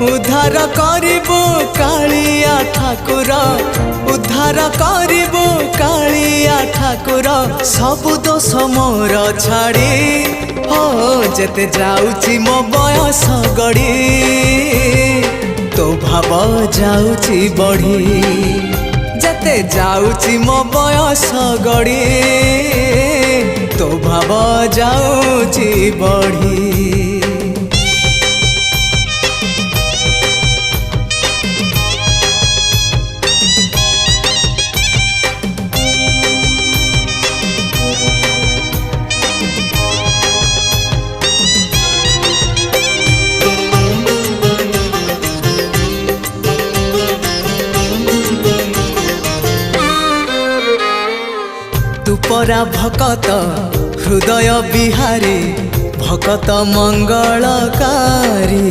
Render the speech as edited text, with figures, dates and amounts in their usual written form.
उद्धार करिबो कालिया ठाकुर उद्धार करिबो कालिया ठाकुर सबु दोष मोर छाड़ी हो जेते जाउची मो बयस गड़ी तो भाव जाउची बढ़ी जेते जाउची मो बयस गड़ी तो भाव जाउची बढ़ी। तू परा भकत हृदय बिहारी भकत मंगलकारी।